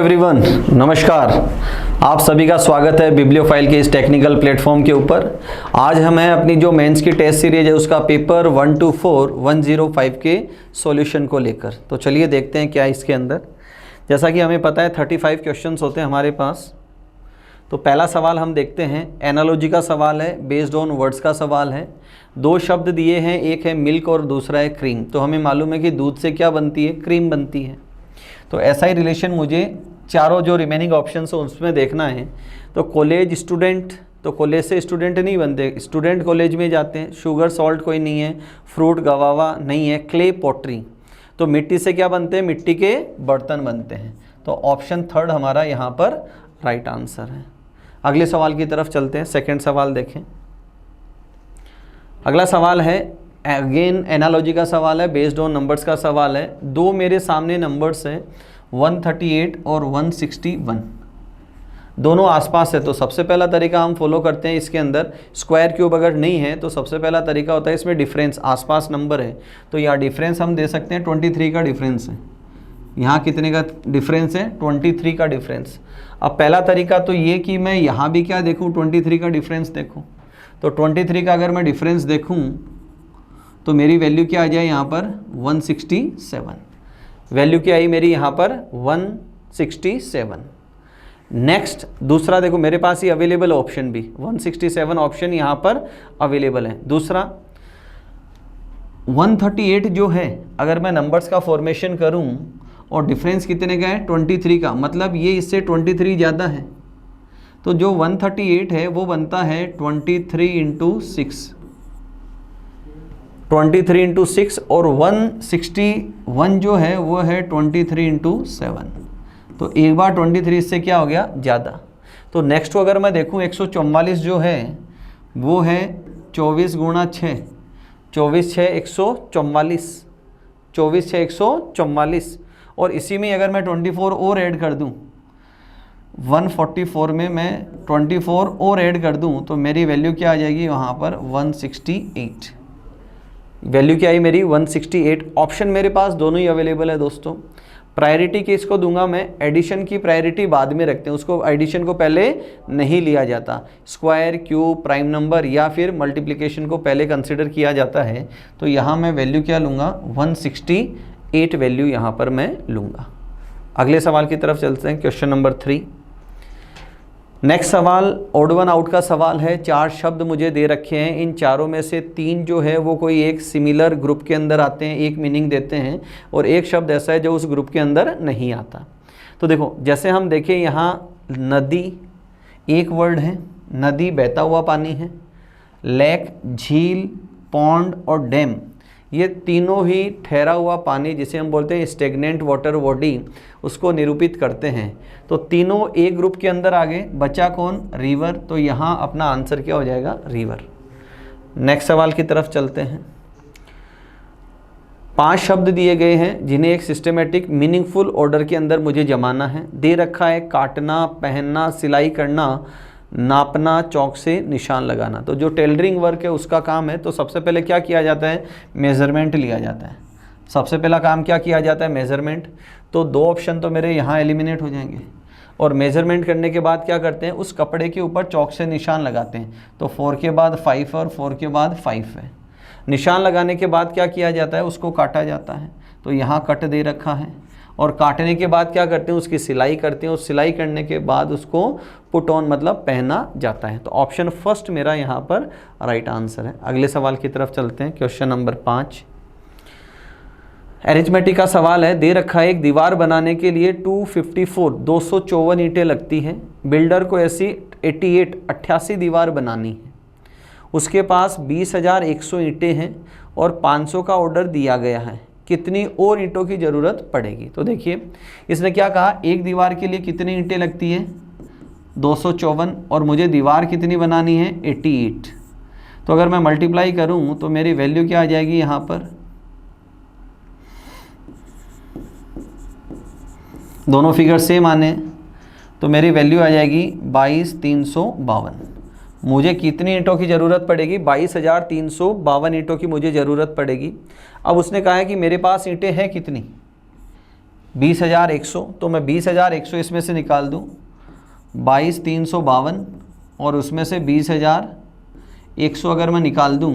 Everyone, नमस्कार। आप सभी का स्वागत है बिब्लियोफाइल के इस टेक्निकल प्लेटफॉर्म के ऊपर। आज हमें अपनी जो मेंस की टेस्ट सीरीज है उसका पेपर 124 105 के सॉल्यूशन को लेकर, तो चलिए देखते हैं क्या है इसके अंदर। जैसा कि हमें पता है 35 क्वेश्चंस होते हैं हमारे पास। तो पहला सवाल हम देखते हैं, एनालॉजी का सवाल है, बेस्ड ऑन वर्ड्स का सवाल है। दो शब्द दिए हैं, एक है मिल्क और दूसरा है क्रीम। तो हमें मालूम है कि दूध से क्या बनती है, क्रीम बनती है। तो ऐसा ही रिलेशन मुझे चारों जो रिमेनिंग ऑप्शंस हैं उसमें देखना है। तो कॉलेज स्टूडेंट, तो कॉलेज से स्टूडेंट नहीं बनते, स्टूडेंट कॉलेज में जाते हैं। शुगर सॉल्ट कोई नहीं है, फ्रूट गवावा नहीं है, क्ले पॉटरी। तो मिट्टी से क्या बनते हैं, मिट्टी के बर्तन बनते हैं। तो ऑप्शन थर्ड हमारा यहाँ पर राइट आंसर है। अगले सवाल की तरफ चलते हैं। सेकंड सवाल देखें। अगला सवाल है, अगेन एनालॉजी का सवाल है, बेस्ड ऑन नंबर्स का सवाल है। दो मेरे सामने नंबर्स हैं 138 और 161, दोनों आसपास है। तो सबसे पहला तरीका हम फॉलो करते हैं इसके अंदर, स्क्वायर क्यूब अगर नहीं है तो सबसे पहला तरीका होता है इसमें डिफरेंस, आसपास नंबर है तो यहाँ डिफरेंस हम दे सकते हैं 23 का डिफरेंस है। यहाँ कितने का डिफरेंस है, 23 का डिफरेंस। अब पहला तरीका तो ये कि मैं यहाँ भी क्या देखूँ, 23 का डिफरेंस देखूँ। तो 23 का अगर मैं डिफरेंस देखूँ तो मेरी वैल्यू क्या आ जाए यहाँ पर 167। वैल्यू क्या आई मेरी यहाँ पर 167। नेक्स्ट दूसरा देखो, मेरे पास ही अवेलेबल ऑप्शन भी 167 ऑप्शन यहाँ पर अवेलेबल है। दूसरा 138 जो है, अगर मैं नंबर्स का फॉर्मेशन करूँ और डिफरेंस कितने का है 23 का, मतलब ये इससे 23 ज़्यादा है। तो जो 138 है वो बनता है 23 इंटू 6, 23 इंटू 6, और 161 जो है वो है 23 इंटू 7। तो एक बार 23 इससे क्या हो गया, ज़्यादा। तो नेक्स्ट को अगर मैं देखूँ 144 जो है वो है 24 गुणा 6, 24 6 144, 24 6 144। और इसी में अगर मैं 24 और ऐड कर दूँ, 144 में मैं 24 और ऐड कर दूँ तो मेरी वैल्यू क्या आ जाएगी वहाँ पर 168। वैल्यू क्या आई मेरी 168। ऑप्शन मेरे पास दोनों ही अवेलेबल है दोस्तों। प्रायोरिटी किसको दूंगा मैं, एडिशन की प्रायोरिटी बाद में रखते हैं, उसको एडिशन को पहले नहीं लिया जाता। स्क्वायर, क्यूब, प्राइम नंबर या फिर मल्टीप्लिकेशन को पहले कंसिडर किया जाता है। तो यहाँ मैं वैल्यू क्या लूँगा, 168 वैल्यू यहाँ पर मैं लूँगा। अगले सवाल की तरफ चलते हैं, क्वेश्चन नंबर 3। नेक्स्ट सवाल ऑड वन आउट का सवाल है। 4 शब्द मुझे दे रखे हैं, इन चारों में से 3 जो है वो कोई एक सिमिलर ग्रुप के अंदर आते हैं, एक मीनिंग देते हैं, और एक शब्द ऐसा है जो उस ग्रुप के अंदर नहीं आता। तो देखो जैसे हम देखें यहाँ नदी एक वर्ड है, नदी बहता हुआ पानी है, लेक झील, पॉन्ड और डैम ये तीनों ही ठहरा हुआ पानी जिसे हम बोलते हैं स्टेगनेंट वाटर बॉडी, उसको निरूपित करते हैं। तो तीनों एक ग्रुप के अंदर आ गए, बचा कौन, रिवर। तो यहाँ अपना आंसर क्या हो जाएगा, रिवर। नेक्स्ट सवाल की तरफ चलते हैं। 5 शब्द दिए गए हैं जिन्हें एक सिस्टमेटिक मीनिंगफुल ऑर्डर के अंदर मुझे जमाना है। दे रखा है काटना, पहनना, सिलाई करना, नापना, चौक से निशान लगाना। तो जो टेलरिंग वर्क है उसका काम है। तो सबसे पहले क्या किया जाता है, मेज़रमेंट लिया जाता है। सबसे पहला काम क्या किया जाता है, मेज़रमेंट। तो 2 ऑप्शन तो मेरे यहाँ एलिमिनेट हो जाएंगे। और मेज़रमेंट करने के बाद क्या करते हैं, उस कपड़े के ऊपर चौक से निशान लगाते हैं। तो 4 के बाद 5 और 4 के बाद 5 है। निशान लगाने के बाद क्या किया जाता है, उसको काटा जाता है। तो यहाँ कट दे रखा है, और काटने के बाद क्या करते हैं, उसकी सिलाई करते हैं, और सिलाई करने के बाद उसको पुट ऑन मतलब पहना जाता है। तो ऑप्शन फर्स्ट मेरा यहाँ पर राइट आंसर है। अगले सवाल की तरफ चलते हैं, क्वेश्चन नंबर 5। अरिथमेटिक का सवाल है। दे रखा है एक दीवार बनाने के लिए 254 ईंटें लगती हैं। बिल्डर को ऐसी 88 दीवार बनानी है। उसके पास 20,100 ईंटें हैं और 500 का ऑर्डर दिया गया है। कितनी और ईंटों की ज़रूरत पड़ेगी। तो देखिए इसने क्या कहा, एक दीवार के लिए कितनी ईंटें लगती है 254, और मुझे दीवार कितनी बनानी है 88। तो अगर मैं मल्टीप्लाई करूं तो मेरी वैल्यू क्या आ जाएगी यहाँ पर, दोनों फिगर सेम आने, तो मेरी वैल्यू आ जाएगी 22,352। मुझे कितनी ईंटों की ज़रूरत पड़ेगी, 22,352 ईंटों की मुझे ज़रूरत पड़ेगी। अब उसने कहा है कि मेरे पास ईंटें हैं कितनी, 20,100, तो मैं 20,100 इसमें से निकाल दूँ, 22,352 और उसमें से 20,100 अगर मैं निकाल दूँ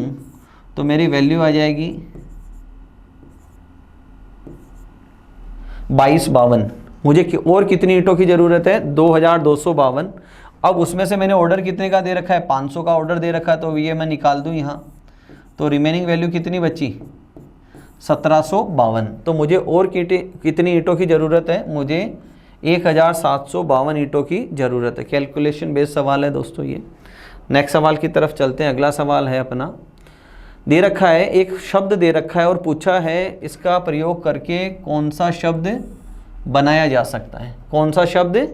तो मेरी वैल्यू आ जाएगी 2252। मुझे और कितनी ईंटों की ज़रूरत है? 2,252। अब उसमें से मैंने ऑर्डर कितने का दे रखा है? 500 का ऑर्डर दे रखा है, तो ये मैं निकाल दूँ यहाँ, तो रिमेनिंग वैल्यू कितनी बची? 1752। तो मुझे और कितनी ईंटों की ज़रूरत है? मुझे 1,752 ईंटों की ज़रूरत है। कैलकुलेशन बेस्ड सवाल है दोस्तों ये। नेक्स्ट सवाल की तरफ चलते हैं। अगला सवाल है अपना, दे रखा है, एक शब्द दे रखा है और पूछा है इसका प्रयोग करके कौन सा शब्द बनाया जा सकता है, कौन सा शब्द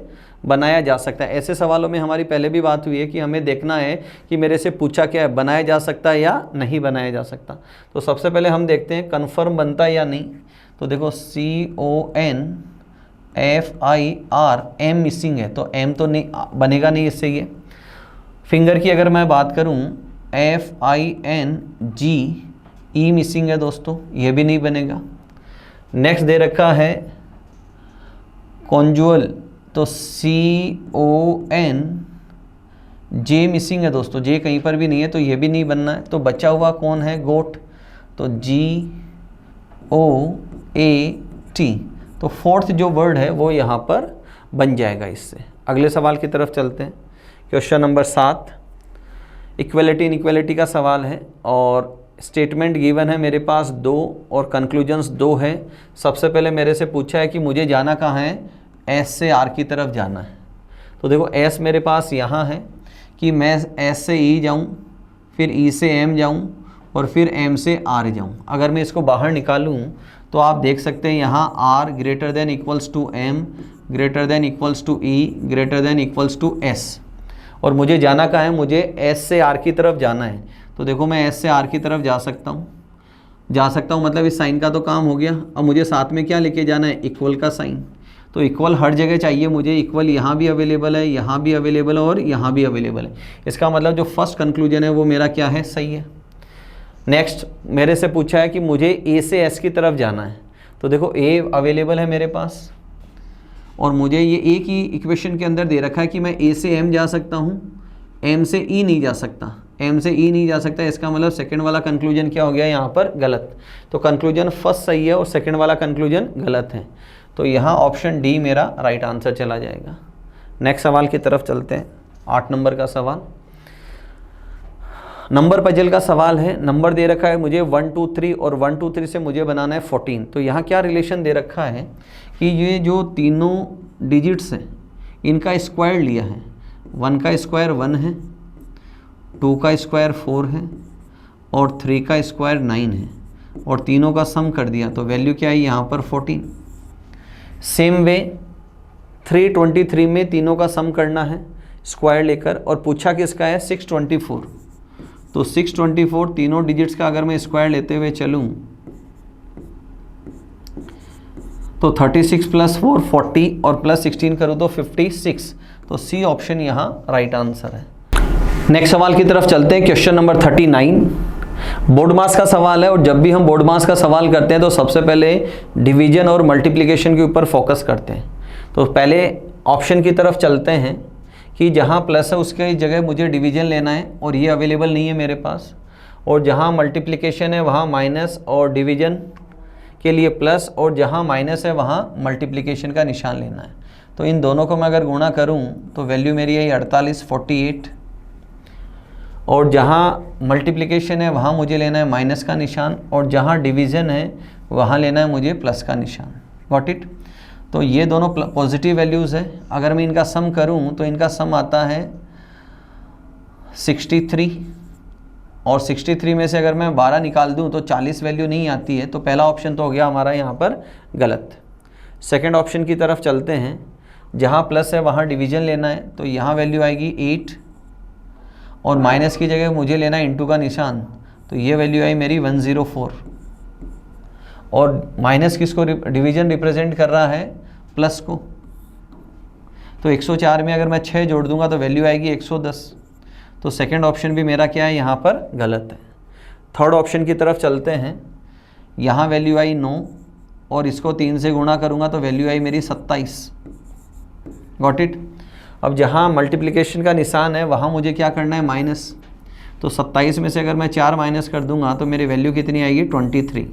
बनाया जा सकता है। ऐसे सवालों में हमारी पहले भी बात हुई है कि हमें देखना है कि मेरे से पूछा क्या है, बनाया जा सकता है या नहीं बनाया जा सकता। तो सबसे पहले हम देखते हैं कन्फर्म बनता है या नहीं। तो देखो CONFIR, M मिसिंग है, तो M तो नहीं बनेगा, नहीं इससे। ये फिंगर की अगर मैं बात करूं, FINGE मिसिंग है दोस्तों, ये भी नहीं बनेगा। नेक्स्ट दे रखा है कॉन्जुअल, तो CONJ मिसिंग है दोस्तों, J कहीं पर भी नहीं है, तो ये भी नहीं बनना है। तो बचा हुआ कौन है? गोट, तो GOAT। तो फोर्थ जो वर्ड है वो यहाँ पर बन जाएगा इससे। अगले सवाल की तरफ चलते हैं। क्वेश्चन नंबर 7, इक्वलिटी इनइक्वलिटी का सवाल है और स्टेटमेंट गिवन है मेरे पास 2 और कंक्लूजन्स 2 है। सबसे पहले मेरे से पूछा है कि मुझे जाना कहाँ है? S से R की तरफ जाना है। तो देखो S मेरे पास यहाँ है कि मैं S से E जाऊँ, फिर E से M जाऊँ और फिर M से R जाऊँ। अगर मैं इसको बाहर निकालूँ तो आप देख सकते हैं यहाँ R greater than equals to M greater than equals to E greater than equals to S। और मुझे जाना कहाँ है? मुझे S से R की तरफ जाना है। तो देखो मैं S से R की तरफ जा सकता हूँ मतलब इस साइन का तो काम हो गया। अब मुझे साथ में क्या लेके जाना है? इक्वल का साइन। तो इक्वल हर जगह चाहिए मुझे। इक्वल यहाँ भी अवेलेबल है, यहाँ भी अवेलेबल है और यहाँ भी अवेलेबल है। इसका मतलब जो फर्स्ट कंक्लूजन है वो मेरा क्या है? सही है। नेक्स्ट मेरे से पूछा है कि मुझे A से S की तरफ जाना है। तो देखो A अवेलेबल है मेरे पास और मुझे ये A की इक्वेशन के अंदर दे रखा है कि मैं A से M जा सकता हूँ, M से E नहीं जा सकता, M से E नहीं जा सकता। इसका मतलब सेकंड वाला कंक्लूजन क्या हो गया यहाँ पर? गलत। तो कंक्लूजन फर्स्ट सही है और सेकंड वाला कंक्लूजन गलत है। तो यहाँ ऑप्शन डी मेरा राइट आंसर चला जाएगा। नेक्स्ट सवाल की तरफ चलते हैं। 8 नंबर का सवाल, नंबर पजल का सवाल है। नंबर दे रखा है मुझे 1 2 3 और 1 2 3 से मुझे बनाना है 14। तो यहाँ क्या रिलेशन दे रखा है कि ये जो तीनों डिजिट्स हैं इनका स्क्वायर लिया है। 1 का स्क्वायर 1 है, 2 का स्क्वायर 4 है और 3 का स्क्वायर 9 है और तीनों का सम कर दिया तो वैल्यू क्या है यहाँ पर? 14। सेम वे 323 में तीनों का सम करना है स्क्वायर लेकर और पूछा किसका है? 624। तो 624 तीनों डिजिट्स का अगर मैं स्क्वायर लेते हुए चलूँ तो 36 प्लस 4 40 और प्लस 16 करूँ तो 56। तो सी ऑप्शन यहाँ राइट आंसर है। नेक्स्ट सवाल की तरफ चलते हैं। क्वेश्चन नंबर 39 बोर्ड मास का सवाल है और जब भी हम बोर्ड मास का सवाल करते हैं तो सबसे पहले डिवीजन और मल्टीप्लिकेशन के ऊपर फोकस करते हैं। तो पहले ऑप्शन की तरफ चलते हैं कि जहाँ प्लस है उसके जगह मुझे डिवीजन लेना है और ये अवेलेबल नहीं है मेरे पास, और जहाँ मल्टीप्लिकेशन है वहाँ माइनस और डिवीजन के लिए प्लस, और जहाँ माइनस है वहाँ मल्टीप्लिकेशन का निशान लेना है। तो इन दोनों को मैं अगर गुणा करूँ तो वैल्यू मेरी है 48 48, और जहाँ मल्टीप्लिकेशन है वहाँ मुझे लेना है माइनस का निशान, और जहाँ डिवीज़न है वहाँ लेना है मुझे प्लस का निशान। Got it. तो ये दोनों पॉजिटिव वैल्यूज़ है। अगर मैं इनका सम करूँ तो इनका सम आता है 63, और 63 में से अगर मैं 12 निकाल दूँ तो 40 वैल्यू नहीं आती है। तो पहला ऑप्शन तो हो गया हमारा यहाँ पर गलत। सेकंड ऑप्शन की तरफ चलते हैं। जहाँ प्लस है वहाँ डिवीज़न लेना है, तो यहाँ वैल्यू आएगी 8 और माइनस की जगह मुझे लेना है इंटू का निशान, तो ये वैल्यू आई मेरी 104। और माइनस किसको डिवीज़न रिप्रेजेंट कर रहा है? प्लस को। तो 104 में अगर मैं 6 जोड़ दूंगा तो वैल्यू आएगी 110। तो सेकंड ऑप्शन भी मेरा क्या है? यहाँ पर गलत है। थर्ड ऑप्शन की तरफ चलते हैं। यहाँ वैल्यू आई 9 और इसको 3 से गुणा करूँगा तो वैल्यू आई मेरी 27। Got it. अब जहाँ मल्टीप्लिकेशन का निशान है वहाँ मुझे क्या करना है, माइनस। तो 27 में से अगर मैं 4 माइनस कर दूंगा तो मेरी वैल्यू कितनी आएगी, 23।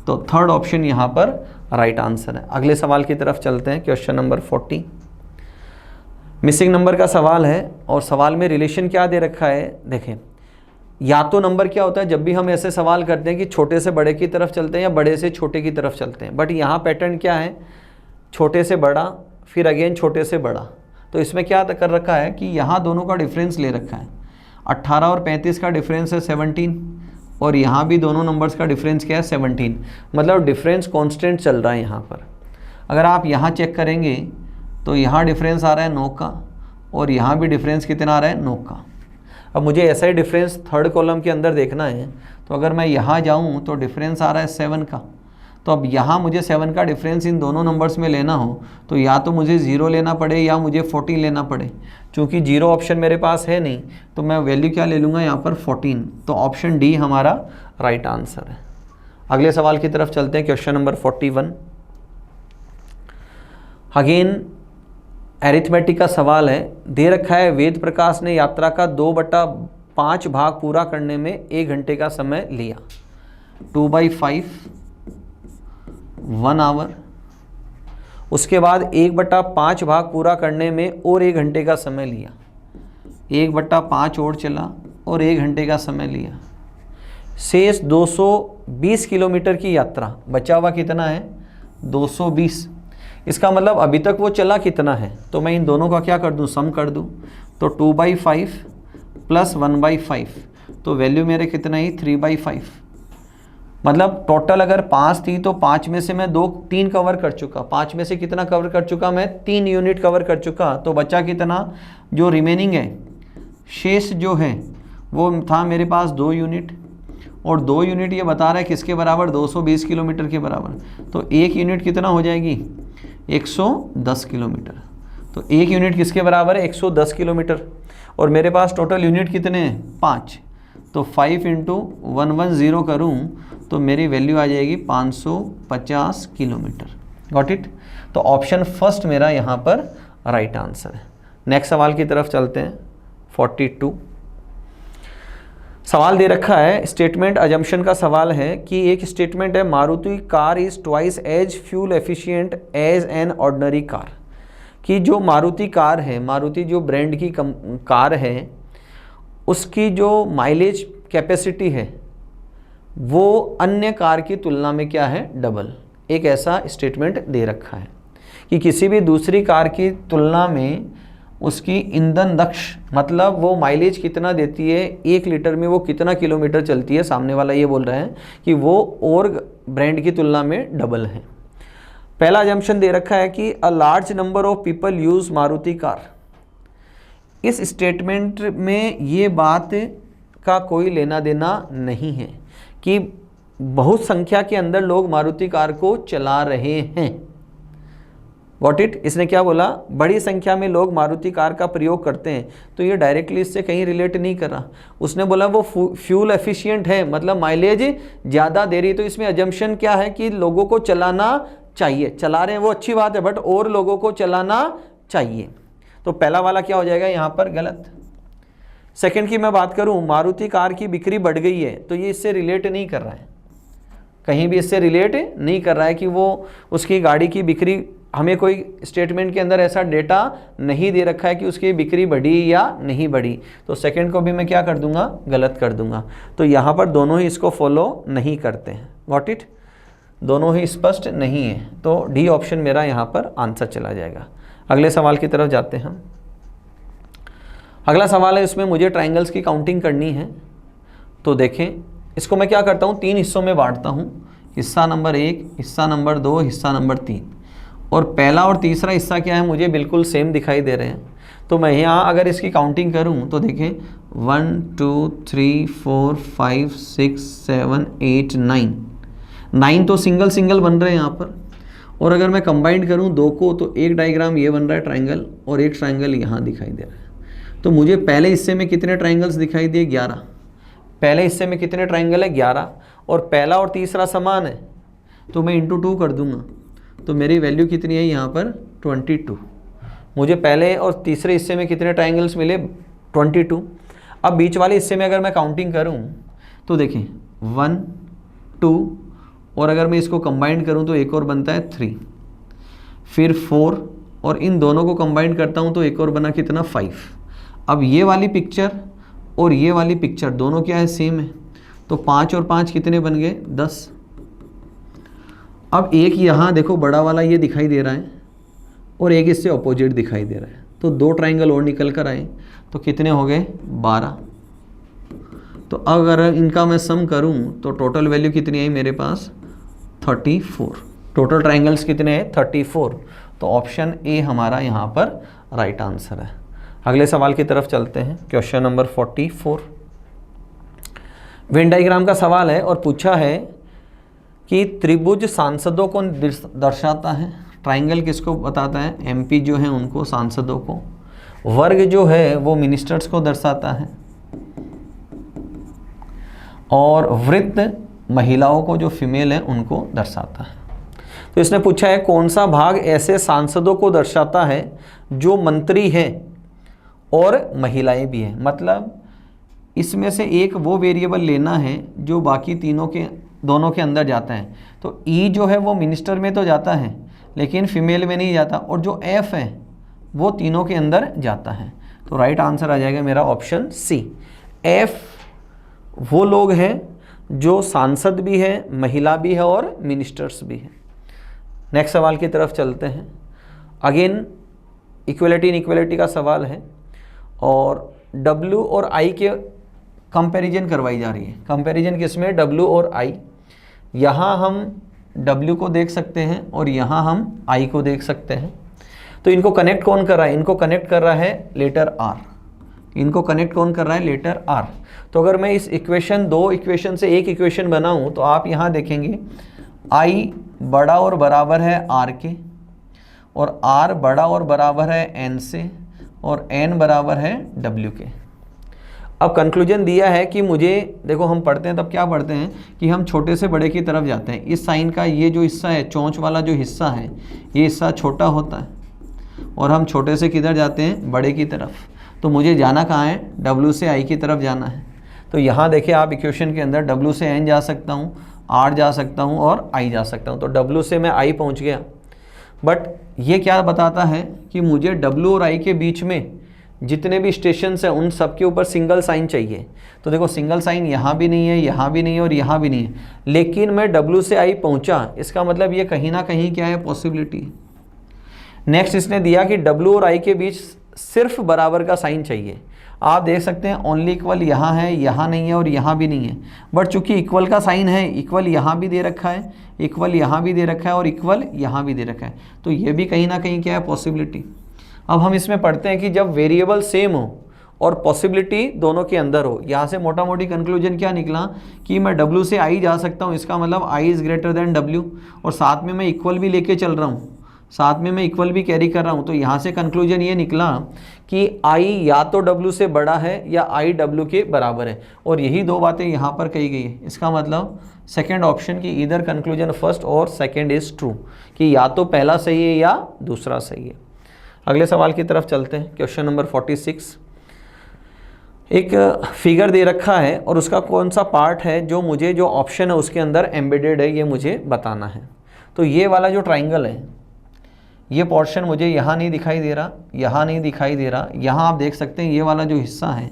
तो थर्ड ऑप्शन यहाँ पर राइट आंसर है। अगले सवाल की तरफ चलते हैं, क्वेश्चन नंबर 40। मिसिंग नंबर का सवाल है और सवाल में रिलेशन क्या दे रखा है, देखें। या तो नंबर क्या होता है, जब भी हम ऐसे सवाल करते हैं कि छोटे से बड़े की तरफ चलते हैं या बड़े से छोटे की तरफ चलते हैं, बट यहाँ पैटर्न क्या है, छोटे से बड़ा फिर अगेन छोटे से बड़ा। तो इसमें क्या कर रखा है कि यहाँ दोनों का डिफरेंस ले रखा है, 18 और 35 का डिफरेंस है 17 और यहाँ भी दोनों नंबर्स का डिफरेंस क्या है, 17। मतलब डिफरेंस कांस्टेंट चल रहा है यहाँ पर। अगर आप यहाँ चेक करेंगे तो यहाँ डिफरेंस आ रहा है 9 का और यहाँ भी डिफरेंस कितना आ रहा है, 9 का। अब मुझे ऐसा ही डिफरेंस थर्ड कॉलम के अंदर देखना है, तो अगर मैं यहाँ जाऊँ तो डिफरेंस आ रहा है 7 का। तो अब यहाँ मुझे 7 का डिफरेंस इन दोनों नंबर्स में लेना हो तो या तो मुझे 0 लेना पड़े या मुझे 14 लेना पड़े। चूँकि 0 ऑप्शन मेरे पास है नहीं तो मैं वैल्यू क्या ले लूँगा यहाँ पर, 14। तो ऑप्शन डी हमारा राइट आंसर है। अगले सवाल की तरफ चलते हैं, क्वेश्चन नंबर 41। अगेन एरिथमेटिक का सवाल है। दे रखा है वेद प्रकाश ने यात्रा का 2/5 भाग पूरा करने में 1 घंटे का समय लिया। 2/5 1 आवर। उसके बाद 1/5 भाग पूरा करने में और 1 घंटे का समय लिया। 1/5 और चला और 1 घंटे का समय लिया। शेष 220 किलोमीटर की यात्रा, बचा हुआ कितना है, 220। इसका मतलब अभी तक वो चला कितना है, तो मैं इन दोनों का क्या कर दूं, सम कर दूं। तो 2/5 प्लस 1/5, तो वैल्यू मेरे कितना ही, 3/5। मतलब टोटल अगर 5 थी तो 5 में से मैं 3 कवर कर चुका। 5 में से कितना कवर कर चुका मैं, 3 यूनिट कवर कर चुका। तो बचा कितना, जो रिमेनिंग है, शेष जो है वो था मेरे पास 2 यूनिट, और 2 यूनिट ये बता रहा है किसके बराबर, 220 किलोमीटर के बराबर। तो 1 यूनिट कितना हो जाएगी, 110 किलोमीटर। तो 1 यूनिट किसके बराबर है, 110 किलोमीटर। और मेरे पास टोटल यूनिट कितने हैं, 5। तो 5 × 110 करूँ तो मेरी वैल्यू आ जाएगी 550 किलोमीटर। Got it. तो ऑप्शन फर्स्ट मेरा यहाँ पर राइट आंसर है। नेक्स्ट सवाल की तरफ चलते हैं, 42। सवाल दे रखा है, स्टेटमेंट अजम्पशन का सवाल है कि एक स्टेटमेंट है, Maruti car is twice as fuel efficient as an ordinary car. कि जो मारुति कार है, मारुति जो ब्रांड की कार है, उसकी जो माइलेज कैपेसिटी है वो अन्य कार की तुलना में क्या है, डबल। एक ऐसा स्टेटमेंट दे रखा है कि किसी भी दूसरी कार की तुलना में उसकी ईंधन दक्ष, मतलब वो माइलेज कितना देती है, 1 लीटर में वो कितना किलोमीटर चलती है, सामने वाला ये बोल रहा है कि वो और ब्रांड की तुलना में डबल है। पहला अजम्पशन दे रखा है कि a large number of people use Maruti car. इस स्टेटमेंट में ये बात का कोई लेना देना नहीं है कि बहुत संख्या के अंदर लोग मारुति कार को चला रहे हैं। Got it? इसने क्या बोला, बड़ी संख्या में लोग मारुति कार का प्रयोग करते हैं। तो ये डायरेक्टली इससे कहीं रिलेट नहीं कर रहा। उसने बोला वो फ्यूल एफिशिएंट है, मतलब माइलेज ज़्यादा दे रही। तो इसमें अजम्पशन क्या है कि लोगों को चलाना चाहिए, चला रहे हैं वो अच्छी बात है, बट और लोगों को चलाना चाहिए। तो पहला वाला क्या हो जाएगा यहाँ पर, गलत। सेकंड की मैं बात करूँ, मारुति कार की बिक्री बढ़ गई है, तो ये इससे रिलेट नहीं कर रहा है, कहीं भी इससे रिलेट नहीं कर रहा है कि वो उसकी गाड़ी की बिक्री, हमें कोई स्टेटमेंट के अंदर ऐसा डेटा नहीं दे रखा है कि उसकी बिक्री बढ़ी या नहीं बढ़ी। तो सेकंड को भी मैं क्या कर दूंगा, गलत कर दूंगा। तो यहाँ पर दोनों ही इसको फॉलो नहीं करते हैं। गॉट इट, दोनों ही स्पष्ट नहीं है। तो डी ऑप्शन मेरा यहाँ पर आंसर चला जाएगा। अगले सवाल की तरफ जाते हैं हम। अगला सवाल है, इसमें मुझे ट्राइंगल्स की काउंटिंग करनी है। तो देखें, इसको मैं क्या करता हूँ, 3 हिस्सों में बांटता हूँ। हिस्सा नंबर 1, हिस्सा नंबर 2, हिस्सा नंबर 3। और पहला और तीसरा हिस्सा क्या है, मुझे बिल्कुल सेम दिखाई दे रहे हैं। तो मैं यहाँ अगर इसकी काउंटिंग करूँ तो देखें 1 2 3 4 5 6 7 8 9 तो सिंगल सिंगल बन रहे हैं यहाँ पर। और अगर मैं कंबाइंड करूँ 2 को, तो एक डायग्राम ये बन रहा है ट्राइंगल, और एक ट्राइंगल यहाँ दिखाई दे रहा है। तो मुझे पहले हिस्से में कितने ट्राइंगल्स दिखाई दिए, 11। पहले हिस्से में कितने ट्राइंगल है, 11। और पहला और तीसरा समान है, तो मैं इंटू 2 कर दूंगा, तो मेरी वैल्यू कितनी है यहाँ पर 22। मुझे पहले और तीसरे हिस्से में कितने ट्राइंगल्स मिले 22। अब बीच वाले हिस्से में अगर मैं काउंटिंग करूँ तो देखें 1 2 और अगर मैं इसको कंबाइन करूँ तो एक और बनता है 3, फिर 4 और इन दोनों को कंबाइन करता हूँ तो एक और बना कितना 5। अब ये वाली पिक्चर और ये वाली पिक्चर दोनों क्या है सेम है, तो 5 और 5 कितने बन गए 10। अब एक यहाँ देखो बड़ा वाला ये दिखाई दे रहा है और एक इससे अपोजिट दिखाई दे रहा है, तो 2 ट्राइंगल और निकल कर आए, तो कितने हो गए 12। तो अगर इनका मैं सम करूं तो टोटल वैल्यू कितनी आई मेरे पास 34। टोटल ट्राइंगल्स कितने हैं 34। तो ऑप्शन ए हमारा यहाँ पर राइट आंसर है। अगले सवाल की तरफ चलते हैं, क्वेश्चन नंबर 44। वेन डायग्राम का सवाल है और पूछा है कि त्रिभुज सांसदों को दर्शाता है। ट्राइंगल किसको बताता है, एमपी जो है उनको, सांसदों को। वर्ग जो है वो मिनिस्टर्स को दर्शाता है, और वृत्त महिलाओं को, जो फीमेल है उनको दर्शाता है। तो इसने पूछा है कौन सा भाग ऐसे सांसदों को दर्शाता है जो मंत्री हैं और महिलाएं भी हैं। मतलब इसमें से एक वो वेरिएबल लेना है जो बाकी दोनों के अंदर जाता है। तो ई जो है वो मिनिस्टर में तो जाता है लेकिन फीमेल में नहीं जाता, और जो एफ है वो तीनों के अंदर जाता है। तो राइट आंसर आ जाएगा मेरा ऑप्शन सी। एफ वो लोग हैं जो सांसद भी है, महिला भी है और मिनिस्टर्स भी हैं। नेक्स्ट सवाल की तरफ चलते हैं। अगेन इक्वलिटी इनइक्वलिटी का सवाल है और W और I के कंपैरिजन करवाई जा रही है। कंपैरिजन किसमें, W और I। यहाँ हम W को देख सकते हैं और यहाँ हम I को देख सकते हैं। तो इनको कनेक्ट कौन कर रहा है, इनको कनेक्ट कर रहा है लेटर R। इनको कनेक्ट कौन कर रहा है, लेटर R। तो अगर मैं इस इक्वेशन, 2 इक्वेशन से एक इक्वेशन बनाऊं तो आप यहाँ देखेंगे I बड़ा और बराबर है R के, और R बड़ा और बराबर है N से, और N बराबर है W के। अब कंक्लूजन दिया है कि मुझे, देखो हम पढ़ते हैं तब क्या पढ़ते हैं कि हम छोटे से बड़े की तरफ जाते हैं। इस साइन का ये जो हिस्सा है, चोंच वाला जो हिस्सा है, ये हिस्सा छोटा होता है और हम छोटे से किधर जाते हैं, बड़े की तरफ। तो मुझे जाना कहाँ है, W से I की तरफ जाना है। तो यहाँ देखिए आप इक्वेशन के अंदर W से N जा सकता हूँ, R जा सकता हूँ और I जा सकता हूँ। तो W से मैं I पहुँच गया। बट ये क्या बताता है कि मुझे W और I के बीच में जितने भी स्टेशंस हैं उन सब के ऊपर सिंगल साइन चाहिए। तो देखो सिंगल साइन यहाँ भी नहीं है, यहाँ भी नहीं है और यहाँ भी नहीं है, लेकिन मैं W से I पहुँचा, इसका मतलब ये कहीं ना कहीं क्या है, पॉसिबिलिटी। नेक्स्ट इसने दिया कि W और I के बीच सिर्फ बराबर का साइन चाहिए। आप देख सकते हैं ओनली इक्वल यहाँ है, यहाँ नहीं है और यहाँ भी नहीं है। बट चूंकि इक्वल का साइन है, इक्वल यहाँ भी दे रखा है, इक्वल यहाँ भी दे रखा है और इक्वल यहाँ भी दे रखा है, तो ये भी कहीं ना कहीं क्या है, पॉसिबिलिटी। अब हम इसमें पढ़ते हैं कि जब वेरिएबल सेम हो और पॉसिबिलिटी दोनों के अंदर हो। यहाँ से मोटा मोटी कंक्लूजन क्या निकला कि मैं W से I जा सकता हूँ, इसका मतलब I is greater than W, और साथ में मैं इक्वल भी लेके चल रहा हूँ, साथ में मैं इक्वल भी कैरी कर रहा हूँ। तो यहाँ से कंक्लूजन ये निकला कि I या तो W से बड़ा है या I W के बराबर है, और यही 2 बातें यहाँ पर कही गई है। इसका मतलब सेकेंड ऑप्शन की इधर कंक्लूजन फर्स्ट और सेकेंड इज़ ट्रू, कि या तो पहला सही है या दूसरा सही है। अगले सवाल की तरफ चलते हैं, क्वेश्चन नंबर 46। एक फिगर दे रखा है और उसका कौन सा पार्ट है जो मुझे, जो ऑप्शन है उसके अंदर एम्बेडेड है, ये मुझे बताना है। तो ये वाला जो ट्राइंगल है, ये पोर्शन मुझे यहाँ नहीं दिखाई दे रहा, यहाँ नहीं दिखाई दे रहा, यहाँ आप देख सकते हैं ये वाला जो हिस्सा है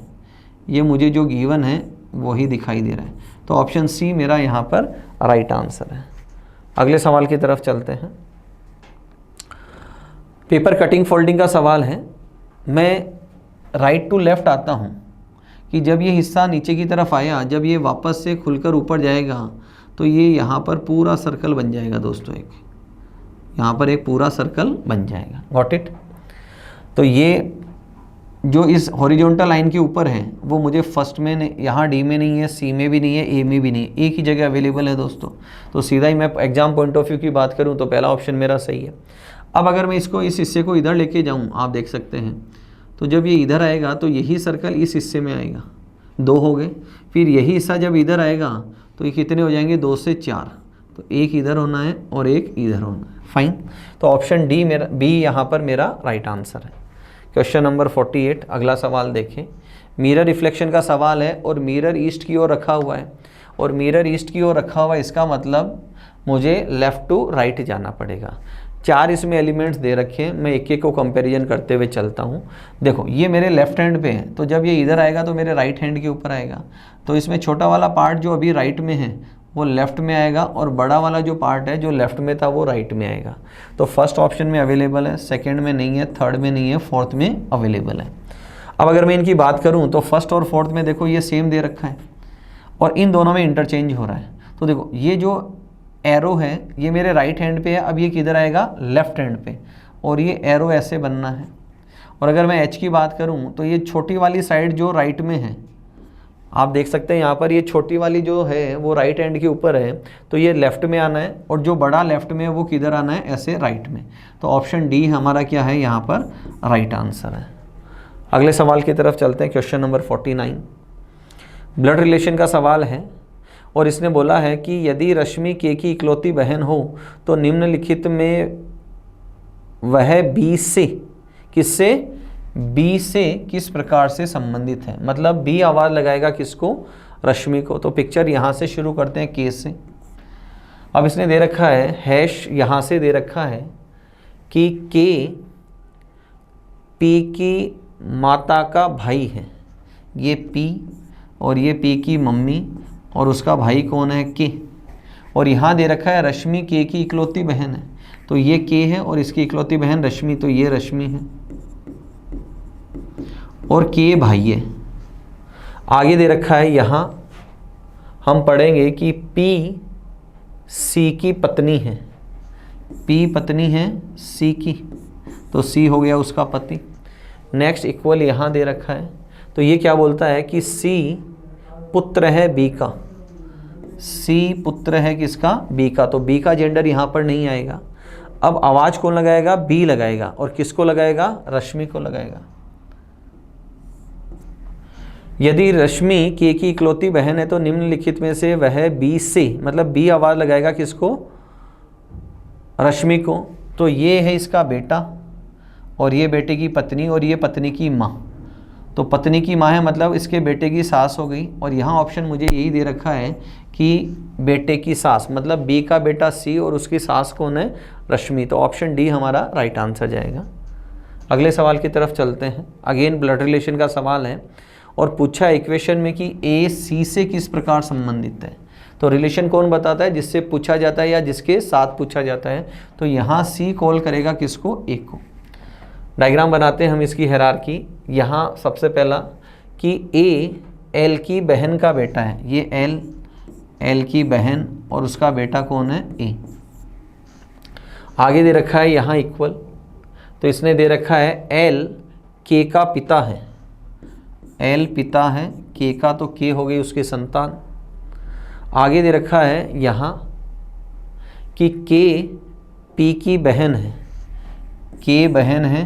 ये मुझे जो गिवन है वही दिखाई दे रहा है। तो ऑप्शन सी मेरा यहाँ पर राइट आंसर है। अगले सवाल की तरफ चलते हैं। पेपर कटिंग फोल्डिंग का सवाल है। मैं राइट टू लेफ़्ट आता हूँ कि जब ये हिस्सा नीचे की तरफ आया, जब ये वापस से खुलकर ऊपर जाएगा तो ये यहाँ पर पूरा सर्कल बन जाएगा दोस्तों, एक यहाँ पर एक पूरा सर्कल बन जाएगा। Got it. तो ये जो इस हॉरिजॉन्टल लाइन के ऊपर है वो मुझे फर्स्ट में, यहाँ डी में नहीं है, सी में भी नहीं है, ए में भी नहीं है, एक ही जगह अवेलेबल है दोस्तों। तो सीधा ही मैं एग्जाम पॉइंट ऑफ व्यू की बात करूँ तो पहला ऑप्शन मेरा सही है। अब अगर मैं इसको, इस हिस्से को इधर लेके जाऊँ, आप देख सकते हैं, तो जब ये इधर आएगा तो यही सर्कल इस हिस्से में आएगा, 2 हो गए। फिर यही हिस्सा जब इधर आएगा तो ये कितने हो जाएंगे, 2 से 4, तो एक इधर होना है और एक इधर होना है। फाइन, तो ऑप्शन डी मेरा, बी यहाँ पर मेरा राइट आंसर है। क्वेश्चन नंबर 48, अगला सवाल देखें। मिरर रिफ्लेक्शन का सवाल है और मिरर ईस्ट की ओर रखा हुआ है, और मिरर ईस्ट की ओर रखा हुआ है, इसका मतलब मुझे लेफ़्ट टू राइट जाना पड़ेगा। 4 इसमें एलिमेंट्स दे रखे हैं, मैं एक एक को कंपैरिजन करते हुए चलता हूँ। देखो ये मेरे लेफ्ट हैंड पे है, तो जब ये इधर आएगा तो मेरे राइट हैंड के ऊपर आएगा, तो इसमें छोटा वाला पार्ट जो अभी राइट में है वो लेफ़्ट में आएगा, और बड़ा वाला जो पार्ट है जो लेफ़्ट में था वो राइट में आएगा। तो फर्स्ट ऑप्शन में अवेलेबल है, सेकेंड में नहीं है, थर्ड में नहीं है, फोर्थ में अवेलेबल है। अब अगर मैं इनकी बात करूँ तो फर्स्ट और फोर्थ में देखो ये सेम दे रखा है, और इन दोनों में इंटरचेंज हो रहा है। तो देखो ये जो एरो है ये मेरे राइट हैंड पे है, अब ये किधर आएगा, लेफ्ट हैंड पे, और ये एरो ऐसे बनना है। और अगर मैं एच की बात करूँ तो ये छोटी वाली साइड जो राइट में है, आप देख सकते हैं यहाँ पर ये छोटी वाली जो है वो राइट हैंड के ऊपर है, तो ये लेफ़्ट में आना है, और जो बड़ा लेफ़्ट में है वो किधर आना है, ऐसे राइट में। तो ऑप्शन डी हमारा क्या है, यहाँ पर राइट आंसर है। अगले सवाल की तरफ चलते हैं। क्वेश्चन नंबर 49, ब्लड रिलेशन का सवाल है, और इसने बोला है कि यदि रश्मि के की इकलौती बहन हो तो निम्नलिखित में वह बी से, किससे, बी से किस प्रकार से संबंधित है। मतलब बी आवाज़ लगाएगा किसको, रश्मि को। तो पिक्चर यहाँ से शुरू करते हैं, के से। अब इसने दे रखा है हैश, यहाँ से दे रखा है कि के पी की माता का भाई है, ये पी, और ये पी की मम्मी, और उसका भाई कौन है, के। और यहाँ दे रखा है रश्मि के की इकलौती बहन है, तो ये के है, और इसकी इकलौती बहन रश्मि, तो ये रश्मि है, और के भाई है। आगे दे रखा है यहाँ हम पढ़ेंगे कि पी सी की पत्नी है, पी पत्नी है सी की, तो सी हो गया उसका पति। नेक्स्ट इक्वल यहाँ दे रखा है, तो ये क्या बोलता है कि सी पुत्र है बी का, सी पुत्र है किसका, बी का। तो बी का जेंडर यहाँ पर नहीं आएगा। अब आवाज़ कौन लगाएगा, बी लगाएगा, और किसको लगाएगा, रश्मि को लगाएगा। यदि रश्मि के की इकलौती बहन है तो निम्नलिखित में से वह बी से, मतलब बी आवाज़ लगाएगा किसको, रश्मि को। तो ये है इसका बेटा, और ये बेटे की पत्नी, और ये पत्नी की माँ। तो पत्नी की माँ है, मतलब इसके बेटे की सास हो गई। और यहाँ ऑप्शन मुझे यही दे रखा है कि बेटे की सास, मतलब बी का बेटा सी और उसकी सास कौन है, रश्मि। तो ऑप्शन डी हमारा राइट आंसर जाएगा। अगले सवाल की तरफ चलते हैं। अगेन ब्लड रिलेशन का सवाल है, और पूछा है इक्वेशन में कि ए सी से किस प्रकार संबंधित है। तो रिलेशन कौन बताता है, जिससे पूछा जाता है या जिसके साथ पूछा जाता है। तो यहाँ सी कॉल करेगा किसको, ए को। डायग्राम बनाते हैं हम इसकी हायरार्की। यहाँ सबसे पहला कि ए एल की बहन का बेटा है, ये एल की बहन, और उसका बेटा कौन है, ए। आगे दे रखा है यहाँ इक्वल, तो इसने दे रखा है एल के का पिता है, एल पिता है के का, तो के हो गई उसकी संतान। आगे दे रखा है यहाँ कि के पी की बहन है, के बहन है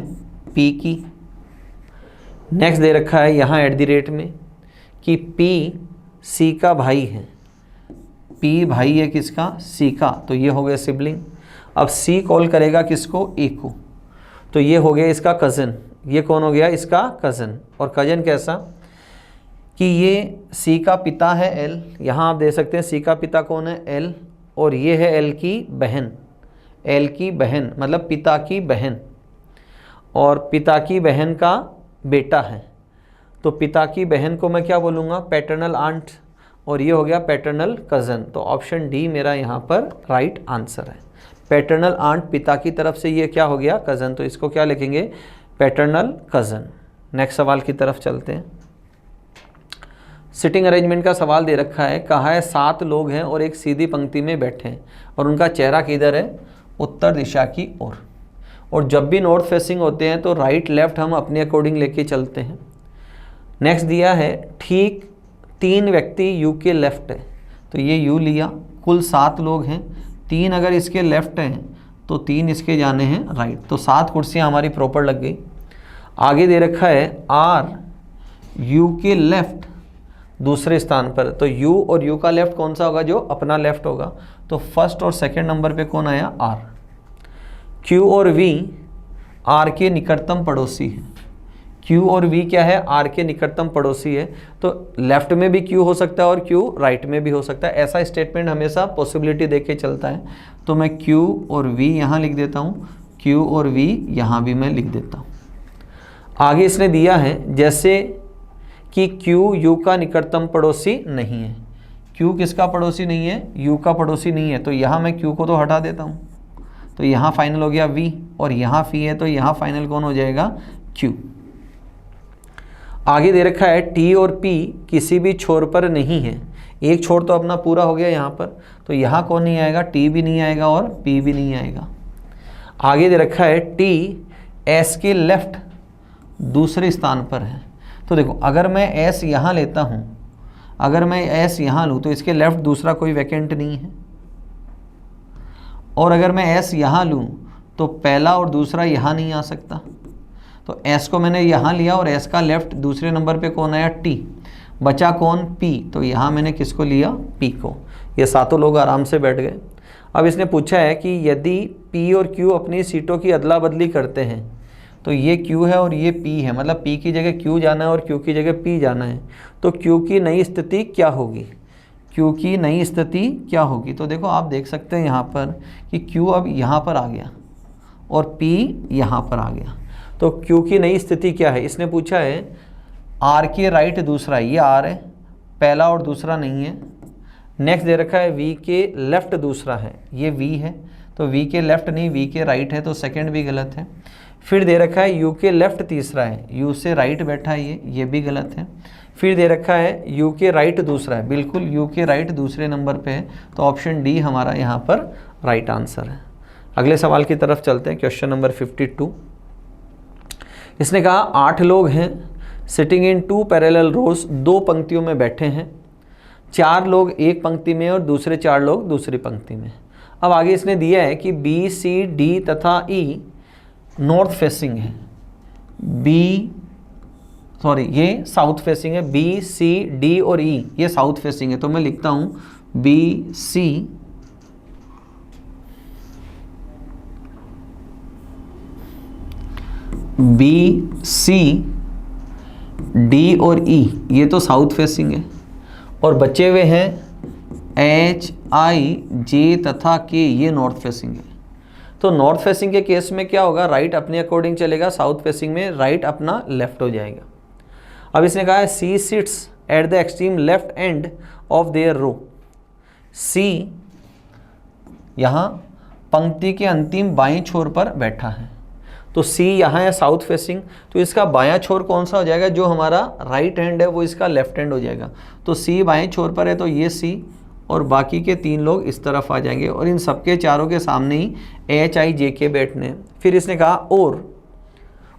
पी की। नेक्स्ट दे रखा है यहाँ एट द रेट में कि पी सी का भाई है, पी भाई है किसका, सी का, तो ये हो गया सिबलिंग। अब सी कॉल करेगा किसको, ए को, तो ये हो गया इसका कज़न। ये कौन हो गया, इसका कज़न। और कज़न कैसा कि ये सी का पिता है एल, यहाँ आप दे सकते हैं सी का पिता कौन है, एल, और ये है एल की बहन, एल की बहन मतलब पिता की बहन, और पिता की बहन का बेटा है। तो पिता की बहन को मैं क्या बोलूँगा, पैटर्नल आंट, और ये हो गया पैटर्नल कज़न। तो ऑप्शन डी मेरा यहाँ पर राइट आंसर है। पैटर्नल आंट पिता की तरफ से, ये क्या हो गया, कज़न, तो इसको क्या लिखेंगे, पैटर्नल कज़न। नेक्स्ट सवाल की तरफ चलते हैं। सिटिंग अरेंजमेंट का सवाल दे रखा है, कहा है 7 लोग हैं और एक सीधी पंक्ति में बैठे हैं, और उनका चेहरा किधर है, उत्तर दिशा की ओर। और जब भी नॉर्थ फेसिंग होते हैं तो राइट लेफ्ट हम अपने अकॉर्डिंग लेके चलते हैं। नेक्स्ट दिया है ठीक 3 व्यक्ति यू के लेफ्ट है, तो ये यू लिया, कुल 7 लोग हैं, 3 अगर इसके लेफ्ट हैं तो 3 इसके जाने हैं राइट, तो 7 कुर्सियाँ हमारी प्रॉपर लग गई। आगे दे रखा है आर यू के लेफ्ट, दूसरे स्थान पर, तो u और u का लेफ्ट कौन सा होगा, जो अपना लेफ्ट होगा। तो फर्स्ट और सेकंड नंबर पे कौन आया, r। q और v r के निकटतम पड़ोसी है। q और v क्या है, r के निकटतम पड़ोसी है। तो लेफ्ट में भी q हो सकता है और q राइट में भी हो सकता है। ऐसा स्टेटमेंट हमेशा पॉसिबिलिटी देख के चलता है। तो मैं q और v यहाँ लिख देता हूँ, q और v यहाँ भी मैं लिख देता हूँ। आगे इसने दिया है जैसे कि q u का निकटतम पड़ोसी नहीं है। q किसका पड़ोसी नहीं है, u का पड़ोसी नहीं है। तो यहाँ मैं q को तो हटा देता हूँ, तो यहाँ फाइनल हो गया v, और यहाँ phi है तो यहाँ फाइनल कौन हो जाएगा, q। आगे दे रखा है t और p किसी भी छोर पर नहीं है। एक छोर तो अपना पूरा हो गया यहाँ पर, तो यहाँ कौन नहीं आएगा, t भी नहीं आएगा और p भी नहीं आएगा। आगे दे रखा है t s के लेफ्ट दूसरे स्थान पर है। तो देखो अगर मैं s यहाँ लेता हूँ, अगर मैं s यहाँ लूँ तो इसके लेफ्ट दूसरा कोई वैकेंट नहीं है, और अगर मैं s यहाँ लूँ तो पहला और दूसरा यहाँ नहीं आ सकता। तो s को मैंने यहाँ लिया और s का लेफ्ट दूसरे नंबर पे कौन आया, t। बचा कौन, p। तो यहाँ मैंने किसको लिया, p को। ये सातों लोग आराम से बैठ गए। अब इसने पूछा है कि यदि p और q अपनी सीटों की अदला बदली करते हैं, तो ये q है और ये p है, मतलब p की जगह q जाना है और q की जगह p जाना है। तो q की नई स्थिति क्या होगी, q की नई स्थिति क्या होगी। तो देखो आप देख सकते हैं यहाँ पर कि q अब यहाँ पर आ गया और p यहाँ पर आ गया। तो q की नई स्थिति क्या है, इसने पूछा है r के राइट दूसरा, ये r है, पहला और दूसरा नहीं है। नेक्स्ट दे रखा है v के लेफ्ट दूसरा है, ये v है, तो v के लेफ्ट नहीं, v के राइट है, तो सेकंड भी गलत है। फिर दे रखा है u के लेफ्ट तीसरा है, u से राइट बैठा है, ये भी गलत है। फिर दे रखा है u के राइट दूसरा है, बिल्कुल u के राइट दूसरे नंबर पे है, तो ऑप्शन डी हमारा यहाँ पर राइट आंसर है। अगले सवाल की तरफ चलते हैं, क्वेश्चन नंबर 52। इसने कहा 8 लोग हैं, सिटिंग इन 2 पैरेलल रोज, 2 पंक्तियों में बैठे हैं। 4 लोग एक पंक्ति में और दूसरे 4 लोग दूसरी पंक्ति में। अब आगे इसने दिया है कि B, C, D तथा E नॉर्थ फेसिंग है, ये साउथ फेसिंग है। B, C, D और E ये साउथ फेसिंग है। तो मैं लिखता हूँ B, C, B, C, D और E ये तो साउथ फेसिंग है, और बचे हुए हैं H, I, J तथा K ये नॉर्थ फेसिंग है। तो नॉर्थ फेसिंग के केस में क्या होगा, राइट अपने अकॉर्डिंग चलेगा, साउथ फेसिंग में राइट अपना लेफ्ट हो जाएगा। अब इसने कहा है C sits at the extreme left end of their row. C यहाँ पंक्ति के अंतिम बाएं छोर पर बैठा है। तो C यहाँ है साउथ फेसिंग, तो इसका बायां छोर कौन सा हो जाएगा, जो हमारा राइट हैंड है वो इसका लेफ्ट हैंड हो जाएगा। तो C बाएं छोर पर है, तो ये C और बाकी के 3 लोग इस तरफ आ जाएंगे, और इन सबके चारों के सामने ही H, I, J, K बैठने हैं। फिर इसने कहा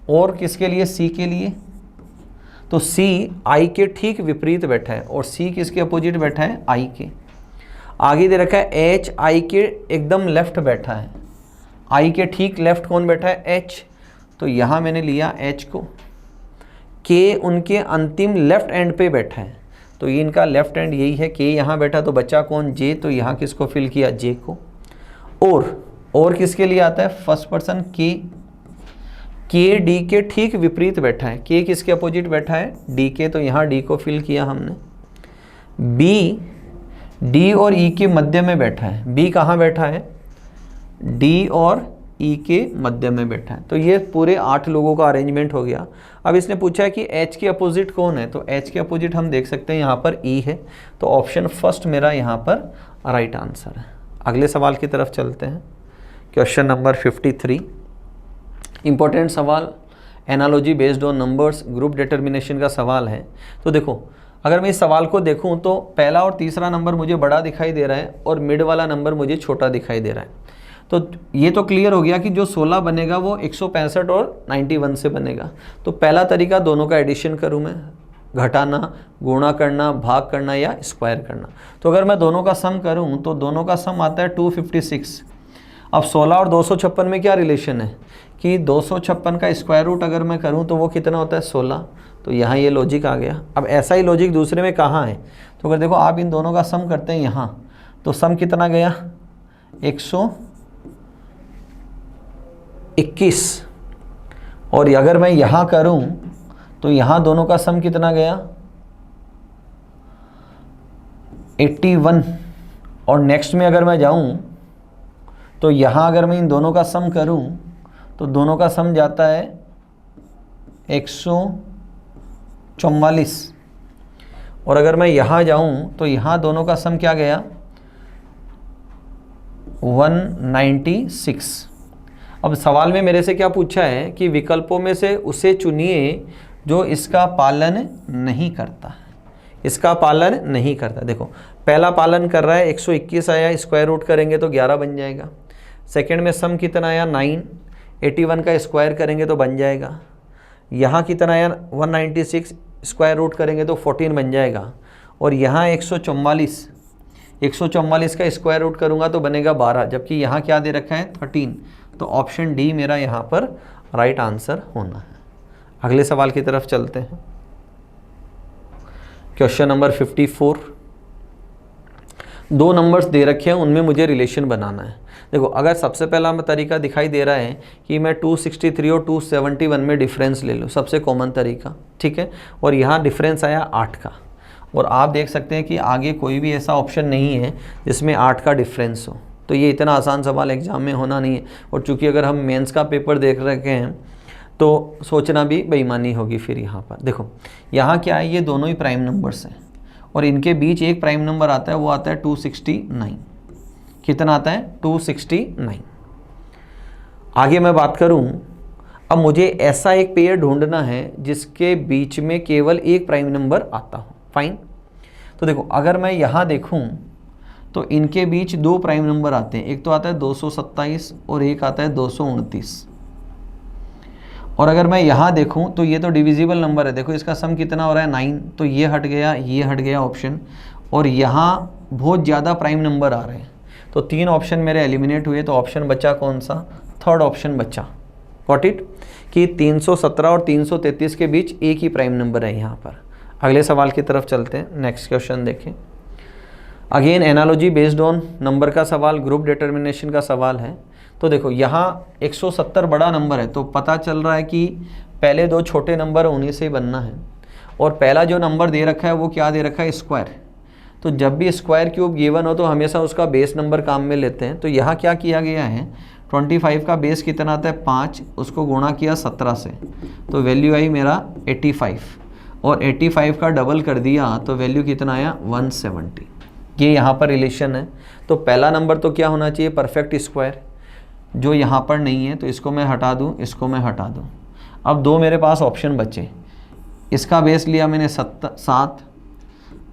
और किसके लिए, C के लिए। तो C I के ठीक विपरीत बैठा है, और C किसके अपोजिट बैठा है, I के। आगे दे रखा है H I के एकदम लेफ्ट बैठा है, I के ठीक लेफ्ट कौन बैठा है, H। तो यहाँ मैंने लिया H को। K उनके अंतिम लेफ्ट एंड पे बैठा है, तो ये इनका लेफ्ट एंड यही है, K यहाँ बैठा, तो बच्चा कौन, J। तो यहाँ किसको फिल किया, J को। और किसके लिए आता है, first person K। K D के ठीक विपरीत बैठा है, K किसके अपोजिट बैठा है, D के, तो यहाँ D को फिल किया हमने। B D और E के मध्य में बैठा है, B कहाँ बैठा है, D और E के मध्य में बैठा है। तो ये पूरे 8 लोगों का अरेंजमेंट हो गया। अब इसने पूछा है कि H के अपोजिट कौन है, तो H के अपोजिट हम देख सकते हैं यहाँ पर E है, तो ऑप्शन फर्स्ट मेरा यहाँ पर राइट आंसर है। अगले सवाल की तरफ चलते हैं, क्वेश्चन नंबर 53। इंपॉर्टेंट सवाल, analogy based on numbers, group determination का सवाल है। तो देखो अगर मैं इस सवाल को देखूँ तो पहला और तीसरा नंबर मुझे बड़ा दिखाई दे रहा है और मिड वाला नंबर मुझे छोटा दिखाई दे रहा है। तो ये तो क्लियर हो गया कि जो 16 बनेगा वो 165 और 91 से बनेगा। तो पहला तरीका दोनों का एडिशन करूँ मैं, घटाना, गुणा करना, भाग करना या स्क्वायर करना। तो अगर मैं दोनों का सम करूँ तो दोनों का सम आता है 256। अब 16 और 256 में क्या रिलेशन है कि 256 का स्क्वायर रूट अगर मैं करूँ तो वो कितना होता है, 16। तो यहाँ ये लॉजिक आ गया। अब ऐसा ही लॉजिक दूसरे में कहाँ है, तो अगर देखो आप इन दोनों का सम करते हैं यहाँ, तो सम कितना गया 121, और अगर मैं यहाँ करूँ तो यहाँ दोनों का सम कितना गया 81, और नेक्स्ट में अगर मैं जाऊँ तो यहाँ अगर मैं इन दोनों का सम करूँ तो दोनों का सम जाता है 144, और अगर मैं यहाँ जाऊँ तो यहाँ दोनों का सम क्या गया 196। अब सवाल में मेरे से क्या पूछा है कि विकल्पों में से उसे चुनिए जो इसका पालन नहीं करता है, इसका पालन नहीं करता। देखो पहला पालन कर रहा है 121 आया, स्क्वायर रूट करेंगे तो 11 बन जाएगा। सेकंड में सम कितना आया 9, 81 का स्क्वायर करेंगे तो बन जाएगा। यहाँ कितना आया 196, स्क्वायर रूट करेंगे तो 14 बन जाएगा। और यहाँ 144 का स्क्वायर रूट करूँगा तो बनेगा 12, जबकि यहाँ क्या दे रखा है 13। तो ऑप्शन डी मेरा यहाँ पर राइट आंसर होना है। अगले सवाल की तरफ चलते हैं। Question number 54। दो नंबर्स दे रखे हैं, उनमें मुझे रिलेशन बनाना है। देखो अगर सबसे पहला तरीका दिखाई दे रहा है कि मैं 263 और 271 में डिफरेंस ले लूँ, सबसे कॉमन तरीका, ठीक है, और यहाँ डिफरेंस आया 8 का, और आप देख सकते हैं कि आगे कोई भी ऐसा ऑप्शन नहीं है जिसमें 8 का डिफरेंस हो, तो ये इतना आसान सवाल एग्जाम में होना नहीं है। और चूंकि अगर हम मेंस का पेपर देख रखे हैं तो सोचना भी बेईमानी होगी फिर यहाँ पर। देखो यहाँ क्या है, ये दोनों ही प्राइम नंबर्स हैं और इनके बीच एक प्राइम नंबर आता है, वो आता है 269। कितना आता है 269। आगे मैं बात करूँ, अब मुझे ऐसा एक पेयर ढूंढना है जिसके बीच में केवल एक प्राइम नंबर आता हो। फाइन, तो देखो अगर मैं यहाँ देखूँ तो इनके बीच दो प्राइम नंबर आते हैं, एक तो आता है 227 और एक आता है 229। और अगर मैं यहाँ देखूँ तो ये तो डिविजिबल नंबर है, देखो इसका सम कितना हो रहा है 9, तो ये हट गया ऑप्शन, और यहाँ बहुत ज़्यादा प्राइम नंबर आ रहे हैं, तो 3 ऑप्शन मेरे एलिमिनेट हुए। तो ऑप्शन बचा कौन सा, थर्ड ऑप्शन बचा। गॉट इट, कि 317 और 333 के बीच एक ही प्राइम नंबर है यहाँ पर। अगले सवाल की तरफ चलते हैं। नेक्स्ट क्वेश्चन देखें। Again analogy based on number का सवाल, ग्रुप डिटर्मिनेशन का सवाल है। तो देखो यहाँ 170 बड़ा नंबर है, तो पता चल रहा है कि पहले दो छोटे नंबर उन्हीं से ही बनना है, और पहला जो नंबर दे रखा है वो क्या दे रखा है स्क्वायर। तो जब भी स्क्वायर क्यूब गिवन हो तो हमेशा उसका बेस नंबर काम में लेते हैं। तो यहाँ क्या किया गया है, 25 का बेस कितना आता है 5, उसको गुणा किया 17 से, तो वैल्यू आई मेरा 85, और 85 का डबल कर दिया तो वैल्यू कितना आया 170। ये यहाँ पर रिलेशन है। तो पहला नंबर तो क्या होना चाहिए परफेक्ट स्क्वायर, जो यहाँ पर नहीं है, तो इसको मैं हटा दूँ, इसको मैं हटा दूँ। अब दो मेरे पास ऑप्शन बचे, इसका बेस लिया मैंने 7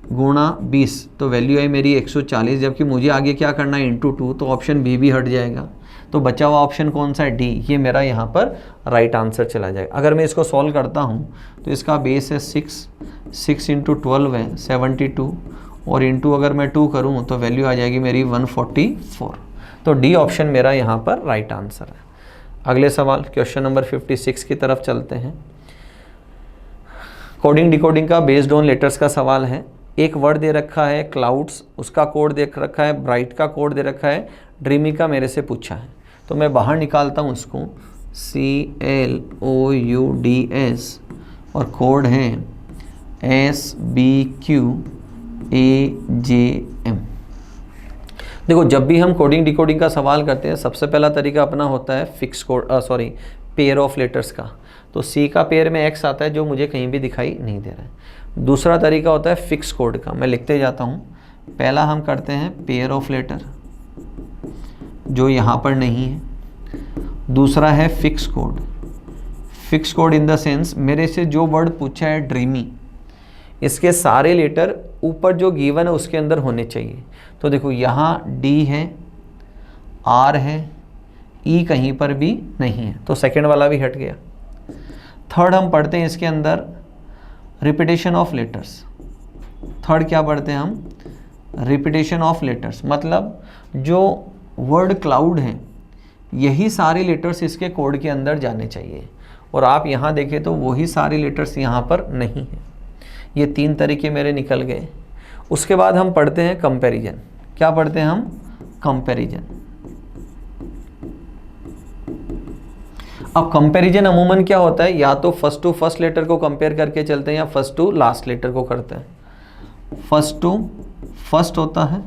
गुणा 20, तो वैल्यू है मेरी 140, जबकि मुझे आगे क्या करना है इंटू 2, तो ऑप्शन बी भी हट जाएगा। तो बचा हुआ ऑप्शन कौन सा है डी, ये मेरा यहाँ पर राइट आंसर चला जाएगा। अगर मैं इसको सॉल्व करता हूँ तो इसका बेस है 6 इंटू 12 है 72, और इंटू अगर मैं 2 करूँ तो वैल्यू आ जाएगी मेरी 144। तो डी ऑप्शन मेरा यहाँ पर राइट आंसर है। अगले सवाल क्वेश्चन नंबर 56 की तरफ चलते हैं। कोडिंग डिकोडिंग का बेस्ड ऑन लेटर्स का सवाल है। एक वर्ड दे रखा है क्लाउड्स, उसका कोड दे रखा है, ब्राइट का कोड दे रखा है, ड्रीमी का मेरे से पूछा है। तो मैं बाहर निकालता हूँ उसको, CLOUDS, और कोड है SBQAJM। देखो जब भी हम कोडिंग डिकोडिंग का सवाल करते हैं, सबसे पहला तरीका अपना होता है fix code pair of letters का। तो C का पेयर में X आता है जो मुझे कहीं भी दिखाई नहीं दे रहा है। दूसरा तरीका होता है फिक्स कोड का, मैं लिखते जाता हूँ। पहला हम करते हैं पेयर ऑफ लेटर, जो यहाँ पर नहीं है। दूसरा है fix code. Fix code in the sense मेरे से जो वर्ड पूछा है ड्रीमी, इसके सारे लेटर ऊपर जो गिवन है उसके अंदर होने चाहिए। तो देखो यहाँ D है, R है, E कहीं पर भी नहीं है, तो सेकंड वाला भी हट गया। थर्ड हम पढ़ते हैं इसके अंदर रिपीटेशन ऑफ लेटर्स। थर्ड क्या पढ़ते हैं हम, रिपीटेशन ऑफ लेटर्स, मतलब जो वर्ड क्लाउड है यही सारे लेटर्स इसके कोड के अंदर जाने चाहिए। और आप यहाँ देखें तो वही सारी लेटर्स यहाँ पर नहीं है। ये 3 तरीके मेरे निकल गए। उसके बाद हम पढ़ते हैं कंपैरिजन। क्या पढ़ते हैं हम? कंपैरिजन। अब कंपैरिजन अमूमन क्या होता है, या तो फर्स्ट टू फर्स्ट लेटर को कंपेयर करके चलते हैं या फर्स्ट टू लास्ट लेटर को करते हैं। फर्स्ट टू फर्स्ट होता है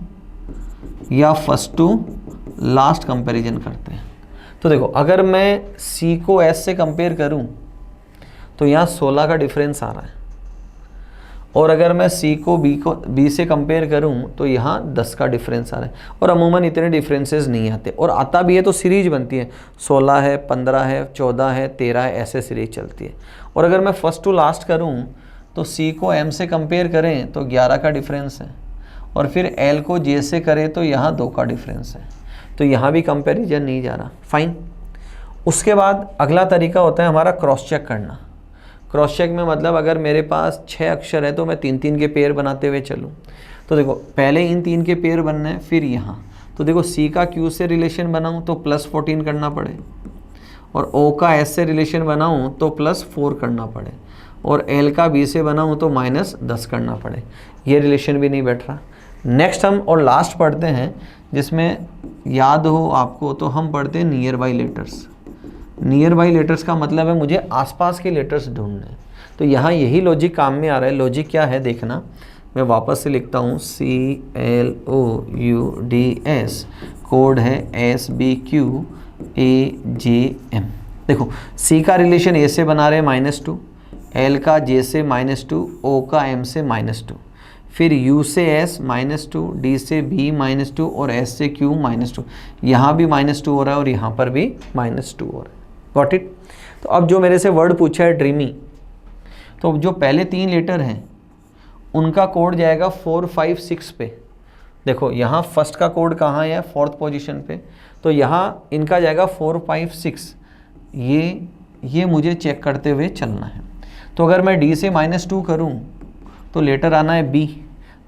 या फर्स्ट टू लास्ट कंपैरिजन करते हैं। तो देखो, अगर मैं C को S से कंपेयर करूं तो यहाँ 16 का डिफरेंस आ रहा है, और अगर मैं C को B से कंपेयर करूं तो यहाँ 10 का डिफरेंस आ रहा है। और अमूमन इतने डिफरेंसेस नहीं आते, और आता भी है तो सीरीज बनती है, 16 है, 15 है, 14 है, 13 है, ऐसे सीरीज चलती है। और अगर मैं फर्स्ट टू लास्ट करूं तो C को M से कंपेयर करें तो 11 का डिफरेंस है, और फिर L को J से करें तो यहाँ 2 का डिफरेंस है। तो यहाँ भी कंपैरिजन नहीं जा रहा, फाइन। उसके बाद अगला तरीका होता है हमारा क्रॉस चेक करना। क्रॉस चेक में मतलब अगर मेरे पास 6 अक्षर है तो मैं 3-3 के पेयर बनाते हुए चलूँ। तो देखो, पहले इन 3 के पेयर बनने हैं, फिर यहाँ। तो देखो, C का Q से रिलेशन बनाऊँ तो +14 करना पड़े, और O का S से रिलेशन बनाऊँ तो +4 करना पड़े, और L का B से बनाऊँ तो -10 करना पड़े। ये रिलेशन भी नहीं बैठ रहा। नेक्स्ट हम और लास्ट पढ़ते हैं, जिसमें याद हो आपको तो हम पढ़ते हैं near by letters. Near by letters का मतलब है मुझे आसपास के लेटर्स ढूंढने हैं। तो यहाँ यही लॉजिक काम में आ रहा है। लॉजिक क्या है देखना, मैं वापस से लिखता हूँ, CLOUDS, कोड है SBQAJM। देखो, C का रिलेशन A से बना रहे हैं -2, L का J से -2, O का M से -2, फिर U से S -2, D से B -2 और S से Q -2। यहाँ भी -2 हो रहा है और यहाँ पर भी -2 हो रहा है। Got it? तो अब जो मेरे से वर्ड पूछा है ड्रीमी, तो जो पहले 3 लेटर हैं उनका कोड जाएगा 4, 5, 6 पे। देखो, यहाँ फर्स्ट का कोड कहाँ है? 4th पोजीशन पे। तो यहाँ इनका जाएगा 4, 5, 6। ये मुझे चेक करते हुए चलना है। तो अगर मैं D से -2 करूँ तो लेटर आना है B।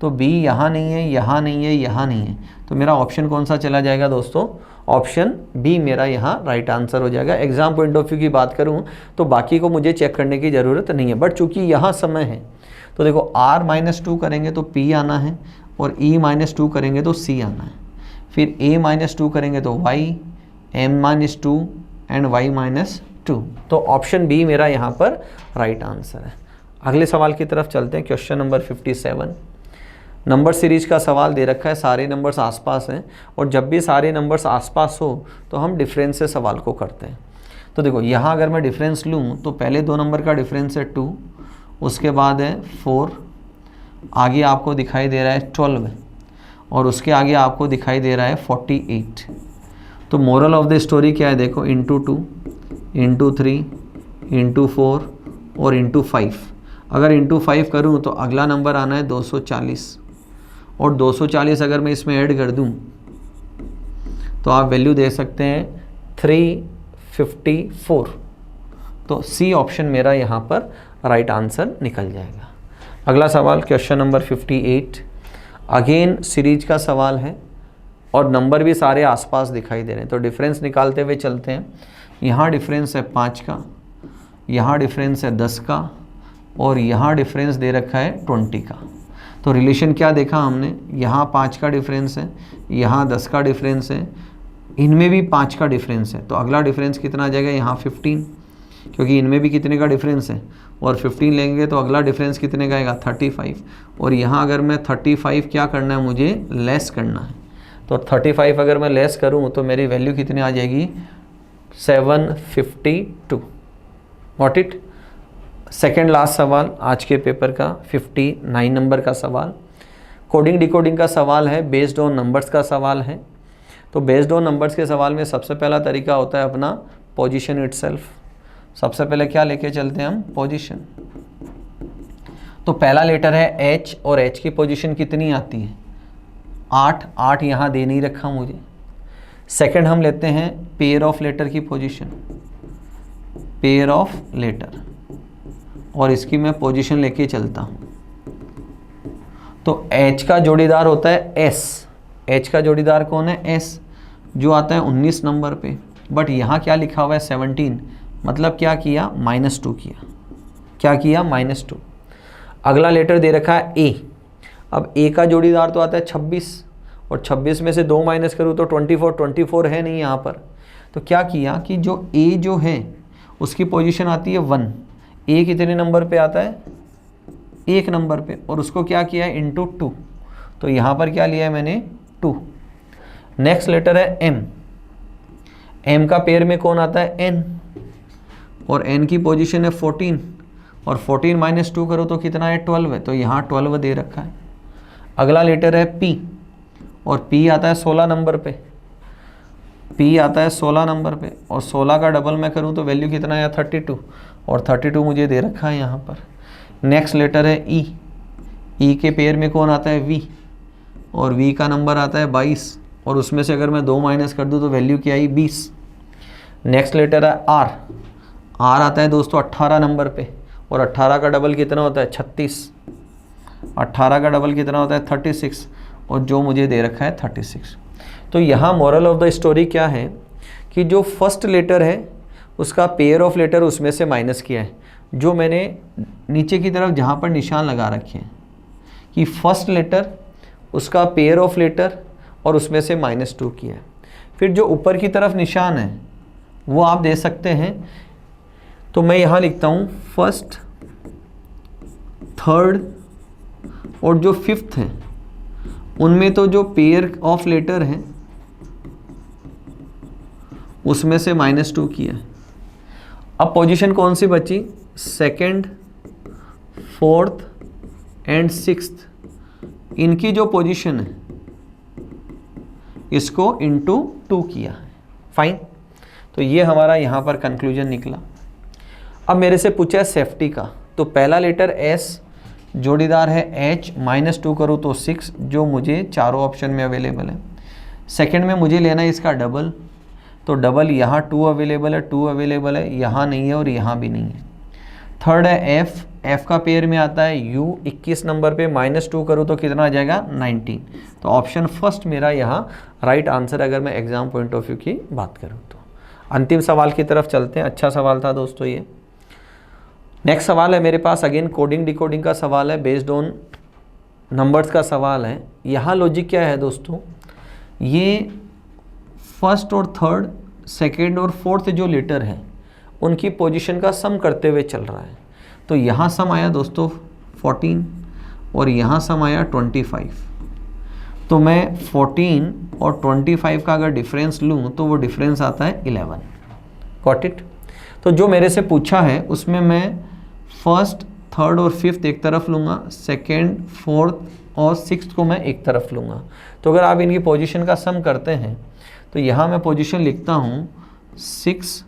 तो B यहाँ नहीं है, यहाँ नहीं है, यहाँ नहीं है। तो मेरा ऑप्शन कौन सा चला जाएगा दोस्तों? ऑप्शन B मेरा यहाँ राइट आंसर हो जाएगा। एग्जाम पॉइंट ऑफ व्यू की बात करूँ तो बाकी को मुझे चेक करने की ज़रूरत नहीं है, बट चूंकि यहाँ समय है तो देखो, R -2 करेंगे तो P आना है, और E -2 करेंगे तो C आना है, फिर A -2 करेंगे तो Y, M -2 एंड Y -2। तो ऑप्शन B मेरा यहाँ पर राइट आंसर है। अगले सवाल की तरफ चलते हैं। Question number 57। नंबर सीरीज का सवाल दे रखा है, सारे नंबर्स आसपास हैं, और जब भी सारे नंबर्स आसपास हो तो हम डिफरेंस से सवाल को करते हैं। तो देखो, यहाँ अगर मैं डिफरेंस लूँ तो पहले 2 नंबर का डिफरेंस है 2, उसके बाद है 4, आगे आपको दिखाई दे रहा है 12, और उसके आगे आपको दिखाई दे रहा है 48। तो मोरल ऑफ द स्टोरी क्या है? देखो, ×2, ×3, ×4 और ×5। अगर ×5 करूँ तो अगला नंबर आना है 240, और 240 अगर मैं इसमें ऐड कर दूँ तो आप वैल्यू दे सकते हैं 354। तो C ऑप्शन मेरा यहाँ पर राइट आंसर निकल जाएगा। अगला सवाल क्वेश्चन नंबर 58। अगेन सीरीज का सवाल है और नंबर भी सारे आसपास दिखाई दे रहे हैं, तो डिफरेंस निकालते हुए चलते हैं। यहाँ डिफरेंस है 5 का, यहाँ डिफरेंस है 10 का, और यहाँ डिफरेंस दे रखा है 20 का। तो रिलेशन क्या देखा हमने? यहाँ 5 का डिफरेंस है, यहाँ 10 का डिफरेंस है, इनमें भी 5 का डिफरेंस है। तो अगला डिफरेंस कितना आ जाएगा? यहाँ 15, क्योंकि इनमें भी कितने का डिफरेंस है, और 15 लेंगे तो अगला डिफरेंस कितने का आएगा? 35। और यहाँ अगर मैं 35 क्या करना है मुझे? लेस करना है। तो 35 अगर मैं लेस करूँ तो मेरी वैल्यू कितनी आ जाएगी? 752। What it? सेकेंड लास्ट सवाल आज के पेपर का 59 नंबर का सवाल। कोडिंग डिकोडिंग का सवाल है, बेस्ड ऑन नंबर्स का सवाल है। तो बेस्ड ऑन नंबर्स के सवाल में सबसे पहला तरीका होता है अपना पोजीशन इटसेल्फ। सबसे पहले क्या लेके चलते हैं हम? पोजीशन। तो पहला लेटर है H, और H की पोजीशन कितनी आती है? 8 यहाँ दे नहीं रखा मुझे। सेकंड हम लेते हैं पेयर ऑफ लेटर की पोजीशन, पेयर ऑफ लेटर, और इसकी मैं पोजीशन लेके चलता हूँ। तो H का जोड़ीदार होता है S। H का जोड़ीदार कौन है? S, जो आता है 19 नंबर पे। बट यहाँ क्या लिखा हुआ है? 17। मतलब क्या किया, -2 किया। क्या किया, -2। अगला लेटर दे रखा है ए। अब ए का जोड़ीदार तो आता है 26 और 26 में से 2 माइनस करूँ तो 24 है नहीं यहाँ पर। तो क्या किया कि जो ए जो है उसकी पोजीशन आती है 1। ए कितने नंबर पे आता है, 1 नंबर पे, और उसको क्या किया है इंटू 2। तो यहाँ पर क्या लिया है मैंने, 2। नेक्स्ट लेटर है एम। एम का पेयर में कौन आता है, एन, और एन की पोजीशन है 14 और 14 माइनस 2 करो तो कितना है, 12 है। तो यहाँ 12 दे रखा है। अगला लेटर है पी और पी आता है 16 नंबर पे। पी आता है 16 नंबर पे और 16 का डबल मैं करूँ तो वैल्यू कितना है, 32, और 32 मुझे दे रखा है यहाँ पर। नेक्स्ट लेटर है ई। ई के पेयर में कौन आता है, वी, और वी का नंबर आता है 22 और उसमें से अगर मैं 2 माइनस कर दूँ तो वैल्यू क्या आई, 20। नेक्स्ट लेटर है आर। आर आता है दोस्तों 18 नंबर पे और 18 का डबल कितना होता है, 36। 18 का डबल कितना होता है, 36, और जो मुझे दे रखा है 36। तो यहाँ मोरल ऑफ द स्टोरी क्या है कि जो फर्स्ट लेटर है उसका पेयर ऑफ लेटर उसमें से माइनस किया है। जो मैंने नीचे की तरफ जहाँ पर निशान लगा रखे हैं कि फर्स्ट लेटर उसका पेयर ऑफ लेटर और उसमें से -2 किया है। फिर जो ऊपर की तरफ निशान है वो आप दे सकते हैं। तो मैं यहाँ लिखता हूँ फर्स्ट, थर्ड और जो फिफ्थ है उनमें तो जो पेयर ऑफ लेटर है उसमें से -2 किया है। अब पोजीशन कौन सी बची, सेकंड, फोर्थ एंड सिक्स्थ, इनकी जो पोजीशन है इसको इंटू 2 किया है। फाइन। तो ये हमारा यहाँ पर कंक्लूजन निकला। अब मेरे से पूछा है सेफ्टी का, तो पहला लेटर एस, जोड़ीदार है एच, -2 करूँ तो 6, जो मुझे चारों ऑप्शन में अवेलेबल है। सेकंड में मुझे लेना है इसका डबल, तो डबल यहाँ 2 अवेलेबल है, 2 अवेलेबल है, यहाँ नहीं है और यहाँ भी नहीं है। थर्ड है एफ। एफ का पेयर में आता है यू, 21 नंबर पे, -2 करूँ तो कितना आ जाएगा, 19। तो ऑप्शन फर्स्ट मेरा यहाँ राइट आंसर, अगर मैं एग्जाम पॉइंट ऑफ व्यू की बात करूँ तो। अंतिम सवाल की तरफ चलते हैं। अच्छा सवाल था दोस्तों ये। नेक्स्ट सवाल है मेरे पास, अगेन कोडिंग डिकोडिंग का सवाल है, बेस्ड ऑन नंबर्स का सवाल है। यहाँ लॉजिक क्या है दोस्तों, ये फर्स्ट और थर्ड, सेकेंड और फोर्थ जो लेटर है उनकी पोजीशन का सम करते हुए चल रहा है। तो यहाँ सम आया दोस्तों 14 और यहाँ सम आया 25। तो मैं 14 और 25 का अगर डिफरेंस लूँ तो वो डिफरेंस आता है 11। Got it. तो जो मेरे से पूछा है उसमें मैं फर्स्ट, थर्ड और फिफ्थ एक तरफ लूँगा, सेकेंड, फोर्थ और सिक्स्थ को मैं एक तरफ लूँगा। तो अगर आप इनकी पोजीशन का सम करते हैं तो यहाँ मैं पोजीशन लिखता हूँ 6,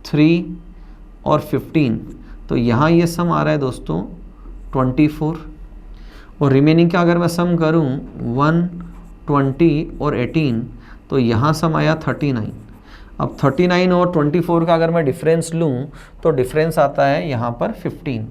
3 और 15। तो यहाँ ये सम आ रहा है दोस्तों 24, और रिमेनिंग का अगर मैं सम करूँ 1, 20 और 18, तो यहाँ सम आया 39। अब 39 और 24 का अगर मैं डिफरेंस लूँ तो डिफरेंस आता है यहाँ पर 15।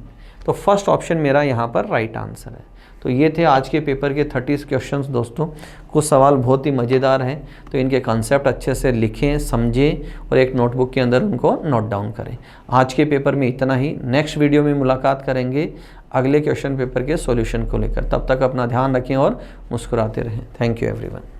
तो फर्स्ट ऑप्शन मेरा यहाँ पर राइट आंसर है। तो ये थे आज के पेपर के 30 क्वेश्चंस दोस्तों। कुछ सवाल बहुत ही मज़ेदार हैं, तो इनके कॉन्सेप्ट अच्छे से लिखें, समझें और एक नोटबुक के अंदर उनको नोट डाउन करें। आज के पेपर में इतना ही। नेक्स्ट वीडियो में मुलाकात करेंगे अगले क्वेश्चन पेपर के सॉल्यूशन को लेकर। तब तक अपना ध्यान रखें और मुस्कुराते रहें। Thank you everyone.